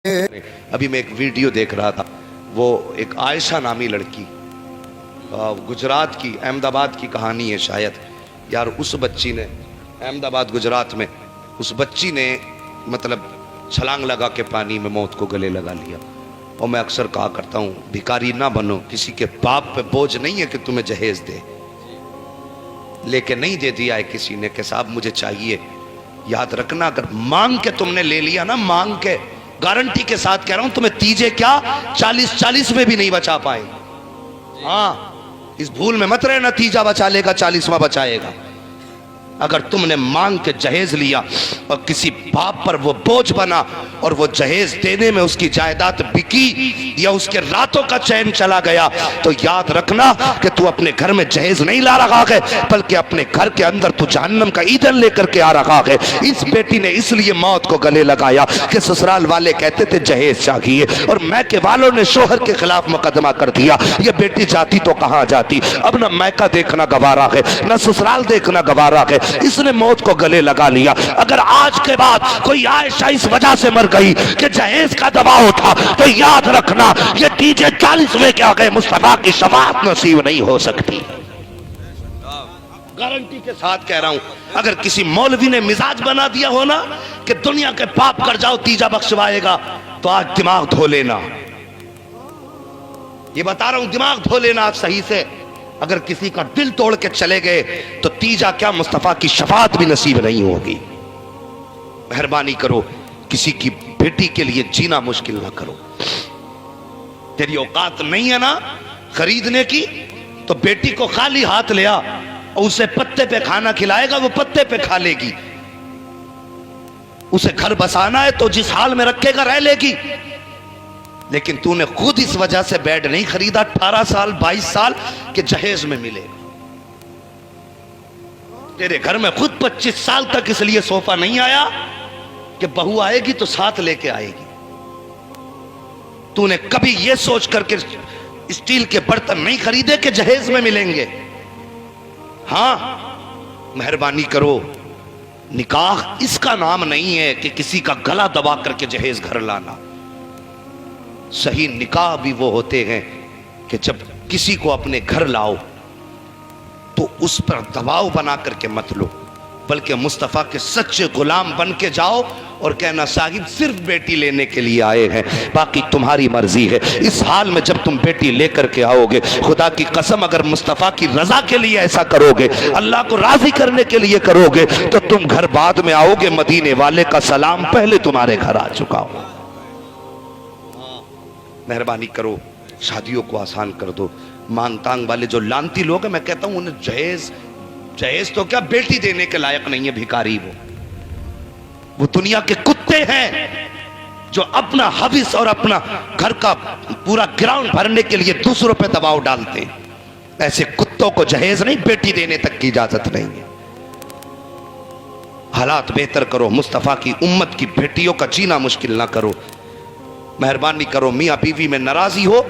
ابھی میں ایک ویڈیو دیکھ رہا تھا، وہ ایک عائشہ نامی لڑکی گجرات کی، احمد آباد کی کہانی ہے شاید یار. اس بچی نے احمد آباد گجرات میں اس بچی نے مطلب چھلانگ لگا کے پانی میں موت کو گلے لگا لیا. اور میں اکثر کہا کرتا ہوں بھکاری نہ بنو، کسی کے باپ پہ بوجھ نہیں ہے کہ تمہیں جہیز دے، لے کے نہیں دے دیا ہے کسی نے کہ صاحب مجھے چاہیے. یاد رکھنا اگر مانگ کے تم نے لے لیا نا، مانگ کے، گارنٹی کے ساتھ کہہ رہا ہوں تمہیں تیجے کیا 40 میں بھی نہیں بچا پائے. ہاں اس بھول میں مت رہنا تیجا بچا لے گا 40واں بچائے گا. اگر تم نے مانگ کے جہیز لیا اور کسی باپ پر وہ بوجھ بنا اور وہ جہیز دینے میں اس کی جائیداد بکی یا اس کے راتوں کا چین چلا گیا، تو یاد رکھنا کہ تو اپنے گھر میں جہیز نہیں لا رہا ہے، بلکہ اپنے گھر کے اندر تو جہنم کا ایندھن لے کر کے آ رہا ہے. اس بیٹی نے اس لیے موت کو گلے لگایا کہ سسرال والے کہتے تھے جہیز چاہیے، اور میکے والوں نے شوہر کے خلاف مقدمہ کر دیا. یہ بیٹی جاتی تو کہاں جاتی، اب نہ میکہ دیکھنا گوارا ہے نہ سسرال دیکھنا گوارا ہے. اس نے موت کو گلے لگا لیا. اگر آج کے بعد کوئی عائشہ اس وجہ سے مر گئی کہ جہیز کا دباؤ تھا، تو یاد رکھنا یہ تیجے 40 کے آگے مصطفیٰ کی شفاعت نصیب نہیں ہو سکتی. گارنٹی کے ساتھ کہہ رہا ہوں. اگر کسی مولوی نے مزاج بنا دیا ہونا کہ دنیا کے پاپ کر جاؤ تیجا بخشوائے گا، تو آج دماغ دھو لینا. یہ بتا رہا ہوں دماغ دھو لینا آج صحیح سے. اگر کسی کا دل توڑ کے چلے گئے تو تیجا کیا مصطفیٰ کی شفاعت بھی نصیب نہیں ہوگی. مہربانی کرو کسی کی بیٹی کے لیے جینا مشکل نہ کرو. تیری اوقات نہیں ہے نا خریدنے کی، تو بیٹی کو خالی ہاتھ لیا اور اسے پتے پہ کھانا کھلائے گا، وہ پتے پہ کھا لے گی. اسے گھر بسانا ہے تو جس حال میں رکھے گا رہ لے گی. لیکن تو نے خود اس وجہ سے بیڈ نہیں خریدا 18 سال 22 سال کہ جہیز میں ملے. تیرے گھر میں خود 25 سال تک اس لیے صوفہ نہیں آیا کہ بہو آئے گی تو ساتھ لے کے آئے گی. تو نے کبھی یہ سوچ کر کے اسٹیل کے برتن نہیں خریدے کہ جہیز میں ملیں گے. ہاں مہربانی کرو، نکاح اس کا نام نہیں ہے کہ کسی کا گلا دبا کر کے جہیز گھر لانا. صحیح نکاح بھی وہ ہوتے ہیں کہ جب کسی کو اپنے گھر لاؤ تو اس پر دباؤ بنا کر کے مت لو، بلکہ مصطفیٰ کے سچے غلام بن کے جاؤ اور کہنا صاحب صرف بیٹی لینے کے لیے آئے ہیں، باقی تمہاری مرضی ہے. اس حال میں جب تم بیٹی لے کر کے آؤ گے، خدا کی قسم اگر مصطفیٰ کی رضا کے لیے ایسا کرو گے، اللہ کو راضی کرنے کے لیے کرو گے، تو تم گھر بعد میں آؤ گے، مدینے والے کا سلام پہلے تمہارے گھر آ چکا ہو. مہربانی کرو شادیوں کو آسان کر دو. مانگ تانگ والے جو لانتی لوگ ہیں، میں کہتا ہوں انہیں جہیز تو کیا بیٹی دینے کے لائق نہیں ہے. بھکاری وہ دنیا کے کتے ہیں جو اپنا حوث اور اپنا گھر کا پورا گراؤنڈ بھرنے کے لیے دوسروں پہ دباؤ ڈالتے ہیں. ایسے کتوں کو جہیز نہیں، بیٹی دینے تک کی اجازت نہیں ہے. حالات بہتر کرو، مصطفیٰ کی امت کی بیٹیوں کا جینا مشکل نہ کرو. مہربانی کرو میاں بیوی میں ناراضی ہو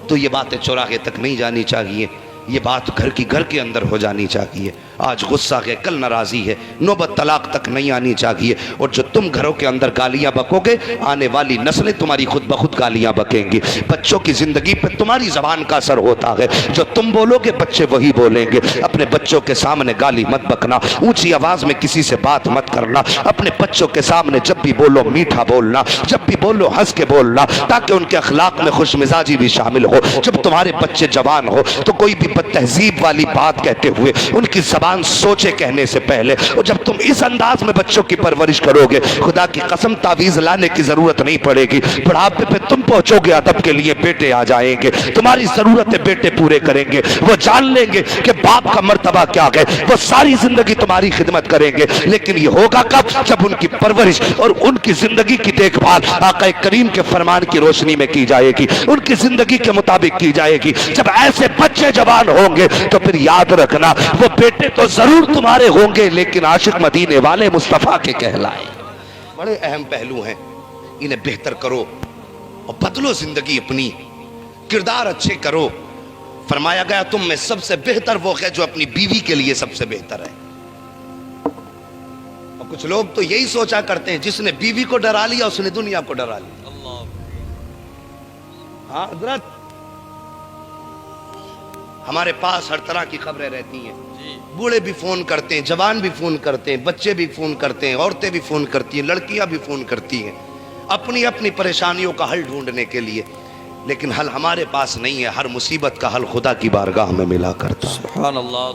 تو یہ باتیں چوراہے تک نہیں جانی چاہیے، یہ بات گھر کے اندر ہو جانی چاہیے. آج غصہ ہے کل ناراضی ہے، نوبت طلاق تک نہیں آنی چاہیے. اور جو تم گھروں کے اندر گالیاں بکو گے، آنے والی نسلیں تمہاری خود بخود گالیاں بکیں گی. بچوں کی زندگی پہ تمہاری زبان کا اثر ہوتا ہے، جو تم بولو گے بچے وہی بولیں گے. اپنے بچوں کے سامنے گالی مت بکنا، اونچی آواز میں کسی سے بات مت کرنا. اپنے بچوں کے سامنے جب بھی بولو میٹھا بولنا، جب بھی بولو ہنس کے بولنا، تاکہ ان کے اخلاق میں خوش مزاجی بھی شامل ہو. جب تمہارے بچے جوان ہو تو کوئی بھی بد تہذیب والی بات کہتے ہوئے ان کی زبان سوچے کہنے سے پہلے. اور جب تم اس انداز میں بچوں کی پرورش کرو گے، خدا کی قسم تعویذ لانے کی ضرورت نہیں پڑے گی. بڑھاپے پہ تم پہنچو گے، ادب کے لیے بیٹے آ جائیں گے، تمہاری ضرورتیں بیٹے پورے کریں گے. وہ جان لیں گے کہ باپ کا مرتبہ کیا ہے، وہ ساری زندگی تمہاری خدمت کریں گے. لیکن یہ ہوگا کب؟ جب ان کی پرورش اور ان کی زندگی کی دیکھ بھال آقا کریم کے فرمان کی روشنی میں کی جائے گی، ان کی زندگی کے مطابق کی جائے گی. جب ایسے بچے جوان ہوں گے تو پھر یاد رکھنا وہ بیٹے تو ضرور تمہارے ہوں گے، لیکن عاشق مدینے والے مصطفیٰ کے کہلائے. بڑے اہم پہلو ہیں، انہیں بہتر کرو اور بدلو زندگی اپنی، کردار اچھے کرو. فرمایا گیا تم میں سب سے بہتر وہ ہے جو اپنی بیوی کے لیے سب سے بہتر ہے. اور کچھ لوگ تو یہی سوچا کرتے ہیں جس نے بیوی کو ڈرا لیا اس نے دنیا کو ڈرا لیا. ہاں حضرت ہمارے پاس ہر طرح کی خبریں رہتی ہیں، بوڑھے بھی فون کرتے ہیں، جوان بھی فون کرتے ہیں، بچے بھی فون کرتے ہیں، عورتیں بھی فون کرتی ہیں، لڑکیاں بھی فون کرتی ہیں اپنی اپنی پریشانیوں کا حل ڈھونڈنے کے لیے، لیکن حل ہمارے پاس نہیں ہے۔ ہر مصیبت کا حل خدا کی بارگاہ میں ملا کرتا ہے۔ سبحان اللہ۔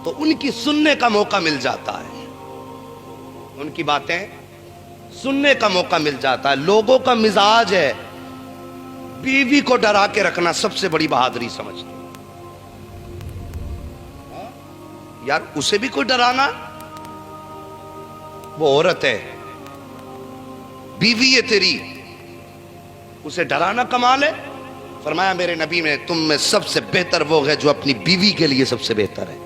تو ان کی سننے کا موقع مل جاتا ہے، ان کی باتیں سننے کا موقع مل جاتا ہے۔ لوگوں کا مزاج ہے بیوی کو ڈرا کے رکھنا سب سے بڑی بہادری سمجھتے ہیں۔ یار اسے بھی کوئی ڈرانا، وہ عورت ہے، بیوی ہے تیری، اسے ڈرانا کمال ہے۔ فرمایا میرے نبی نے تم میں سب سے بہتر وہ ہے جو اپنی بیوی کے لیے سب سے بہتر ہے،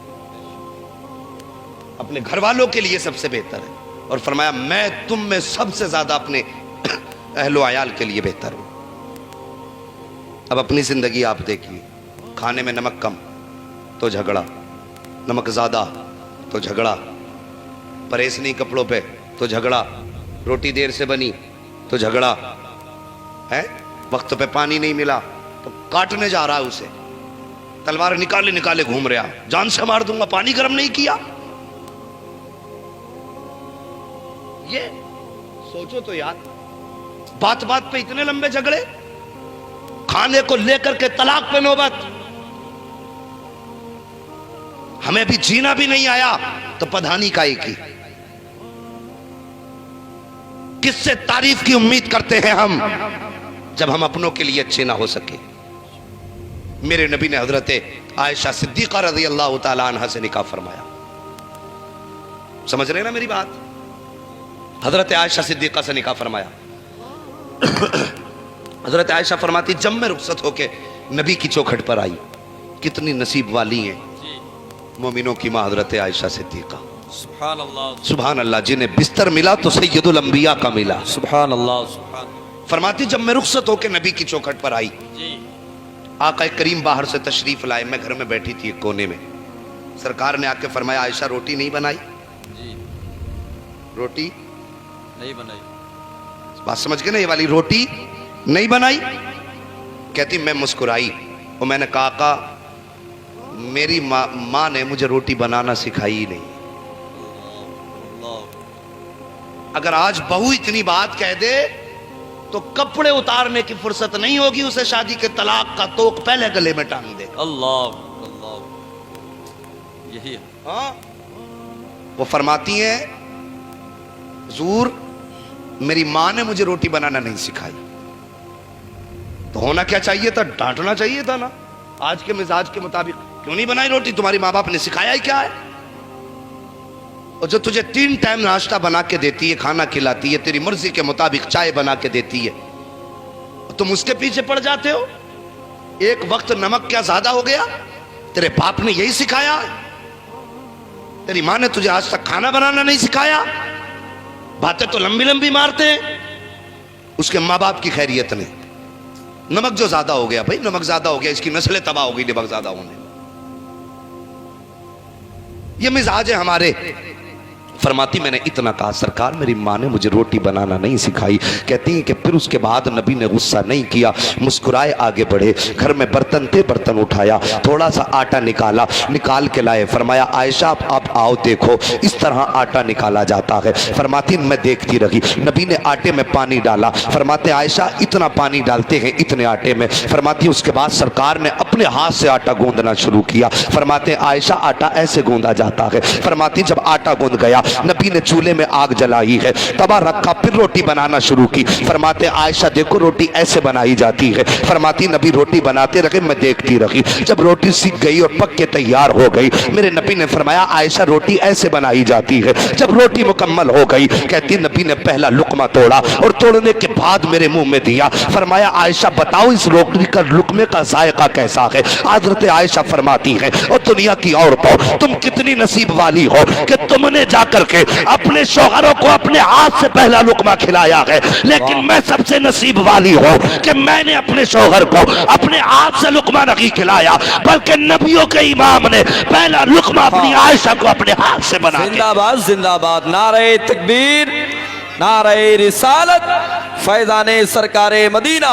اپنے گھر والوں کے لیے سب سے بہتر ہے، اور فرمایا میں تم میں سب سے زیادہ اپنے اہل و عیال کے لیے بہتر ہوں۔ اب اپنی زندگی آپ دیکھیے، کھانے میں نمک کم تو جھگڑا، نمک زیادہ تو جھگڑا، پریس نہیں کپڑوں پہ تو جھگڑا، روٹی دیر سے بنی تو جھگڑا ہے، وقت پہ پانی نہیں ملا تو کاٹنے جا رہا ہے اسے، تلوار نکالے نکالے گھوم رہا، جان سے مار دوں گا، پانی گرم نہیں کیا۔ یہ سوچو تو یار، بات بات پہ اتنے لمبے جھگڑے، کھانے کو لے کر کے طلاق پہ نوبت۔ ہمیں بھی جینا بھی نہیں آیا تو پدھانی کا ایک ہی، کس سے تعریف کی امید کرتے ہیں ہم جب ہم اپنوں کے لیے اچھے نہ ہو سکے۔ میرے نبی نے حضرت عائشہ صدیقہ رضی اللہ تعالی عنہ سے نکاح فرمایا، سمجھ رہے ہیں نا میری بات؟ حضرت عائشہ صدیقہ سے نکاح فرمایا۔ حضرت عائشہ فرماتی جب میں رخصت ہو کے نبی کی چوکھٹ پر آئی، کتنی نصیب والی ہیں مومنوں کی ماں حضرت عائشہ صدیقہ، سبحان اللہ، سبحان اللہ، جنہیں بستر ملا تو سید الانبیاء کا ملا۔ سبحان اللہ، سبحان فرماتی جب میں رخصت ہو کے نبی کی چوکھٹ پر آئی، جی آقا کریم باہر سے تشریف لائے، میں گھر میں بیٹھی تھی ایک کونے میں، سرکار نے آ کے فرمایا عائشہ روٹی نہیں بنائی؟ جی روٹی نہیں بنائی، بات سمجھ گئے نا یہ والی، روٹی نہیں بنائی؟ کہتی میں مسکرائی اور میں نے کہا آقا میری ماں نے مجھے روٹی بنانا سکھائی ہی نہیں۔ اگر آج بہو اتنی بات کہہ دے تو کپڑے اتارنے کی فرصت نہیں ہوگی اسے، شادی کے طلاق کا توق پہلے گلے میں ٹانگ دے۔ اللہ اللہ، یہی ہے۔ ہاں وہ فرماتی ہیں حضور میری ماں نے مجھے روٹی بنانا نہیں سکھائی، تو ہونا کیا چاہیے تھا؟ ڈانٹنا چاہیے تھا نا، آج کے مزاج کے مطابق کیوں نہیں بنائی روٹی؟ تمہاری ماں باپ نے سکھایا ہی کیا ہے؟ اور جو تجھے 3 ٹائم ناشتہ بنا کے دیتی ہے، کھانا کھلاتی ہے، تیری مرضی کے مطابق چائے بنا کے دیتی ہے، تم اس کے پیچھے پڑ جاتے ہو؟ ایک وقت نمک کیا زیادہ ہو گیا؟ تیرے باپ نے یہی سکھایا؟ تیری ماں نے تجھے آج تک کھانا بنانا نہیں سکھایا؟ باتیں تو لمبی لمبی مارتے ہیں، اس کے ماں باپ کی خیریت نے۔ نمک جو زیادہ ہو گیا، بھائی نمک زیادہ ہو گیا، اس کی نسلیں تباہ ہو گئی نمک زیادہ ہونے۔ یہ مزاج ہے ہمارے۔ فرماتی میں نے اتنا کہا سرکار میری ماں نے مجھے روٹی بنانا نہیں سکھائی۔ کہتی ہیں کہ پھر اس کے بعد نبی نے غصہ نہیں کیا، مسکرائے آگے بڑھے، گھر میں برتن تھے برتن اٹھایا، تھوڑا سا آٹا نکالا، نکال کے لائے، فرمایا عائشہ آپ آؤ دیکھو اس طرح آٹا نکالا جاتا ہے۔ فرماتی میں دیکھتی رہی، نبی نے آٹے میں پانی ڈالا، فرماتے عائشہ اتنا پانی ڈالتے ہیں اتنے آٹے میں؟ فرماتی اس کے بعد سرکار نے اپنے ہاتھ سے آٹا گوندنا شروع کیا، فرماتے عائشہ آٹا ایسے گوندا جاتا ہے۔ فرماتی جب آٹا گوند گیا نبی نے چولہے میں آگ جلائی ہے، توا رکھا، پھر روٹی بنانا شروع کی، فرماتے عائشہ دیکھو روٹی ایسے بنائی جاتی ہے۔ فرماتی نبی روٹی بناتے رہے، میں دیکھتی رہی، جب روٹی سیکھ گئی اور پک کے تیار ہو گئی، میرے نبی نے فرمایا عائشہ روٹی ایسے بنائی جاتی ہے۔ جب روٹی مکمل ہو گئی، کہتی نبی نے پہلا لقمہ توڑا اور توڑنے کے بعد میرے منہ میں دیا، فرمایا عائشہ بتاؤ اس روٹی کا لقمے کا ذائقہ کیسا ہے؟ حضرت عائشہ فرماتی ہے اور دنیا کی عورتوں تم کتنی نصیب والی ہو کہ تم نے جا کر کے اپنے شوہروں کو اپنے ہاتھ سے پہلا لقمہ کھلایا ہے، لیکن میں سب سے نصیب والی ہوں کہ میں نے اپنے شوہر کو اپنے ہاتھ سے لقمہ نہیں کھلایا، بلکہ نبیوں کے امام نے پہلا لقمہ اپنی عائشہ کو اپنے ہاتھ سے بنا کے۔ زندہ باد زندہ باد، نعرہ تکبیر، نعرہ رسالت، فیضان سرکار مدینہ۔